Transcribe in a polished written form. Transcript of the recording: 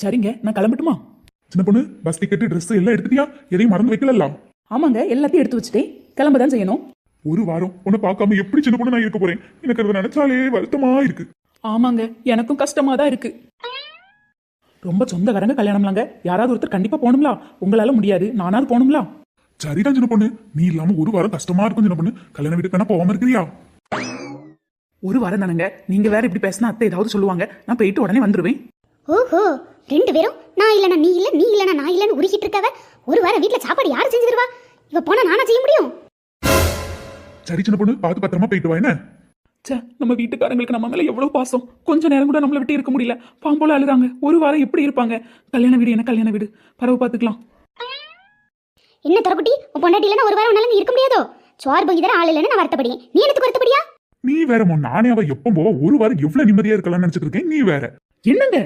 சரிங்க, நான் கிளம்பட்டுமா? சின்ன பொண்ணு, பஸ் டிக்கெட், ட்ரெஸ் எல்லாம் எடுத்துட்டியா? எதையும் மறந்து வைக்கல? ஆமாங்க, எல்லாத்தையும் எடுத்து வச்சுட்டேன். கிளம்பதான் செய்யணும். ஒரு வாரம் உன்னை பார்க்காம எப்படி சின்ன பொண்ணு நான் இருக்க போறேன்? எனக்கு அதை நினைச்சாலே வருத்தமா இருக்கு. ஆமாங்க, எனக்கும் கஷ்டமா தான் இருக்கு. ரொம்ப சொந்தக்காரங்க கல்யாணம்லாங்க, யாராவது ஒருத்தர் கண்டிப்பா போகணும்ல. உங்களால முடியாது, நானாவது போகணும்ல. சரிதான் சின்ன பொண்ணு, நீ இல்லாம ஒரு வாரம் கஷ்டமா இருக்கும் சின்ன பொண்ணு. கல்யாண வீட்டுக்கு வேணா போகாம இருக்கிறியா? ஒரு வாரம் தானங்க, நீங்க வேற இப்படி பேசினா அத்தை ஏதாவது சொல்லுவாங்க. நான் போயிட்டு உடனே வந்துருவேன். ஓஹோ, 2 பேரும் நான் இல்லனா நீ இல்ல, நீ இல்லனா நான் இல்லன்னு உருகிட்டு இருக்கவ. ஒரு வாரம் வீட்ல சாப்பாடு யாரு செஞ்சு தருவா? இவ போனா நானா செய்ய முடியும்? சரி சின்ன பொண்ணு, பார்த்து பத்திரமா போயிட்டு வா. என்ன சே, நம்ம வீட்டுக்காரங்களுக்கு நம்ம மேல எவ்வளவு பாசம். கொஞ்ச நேரம் கூட நம்மளை விட்டு இருக்க முடியல. பாம்போல அழுதாங்க. ஒரு வாரம் எப்படி இருப்பாங்க? கல்யாண வீடு என்ன கல்யாண வீடு, பரவ பாத்துக்கலாம். என்ன தரக்குட்டி, உன் பொண்டாட்டி இல்லனா ஒரு வாரம் உன்னால நீ இருக்க முடியாதோ? சோறு பொங்கி தர ஆள் இல்லன்னு நான் வருத்தப்படுவேன். நீ எனக்கு வருத்தப்படியா? நீ வேற நானே அவ எப்போ போவா? ஒரு வாரம் எவ்வளவு நிம்மதியா இருக்கலாம்னு நினைச்சிட்டு இருக்கேன். நீ வேற என்னங்க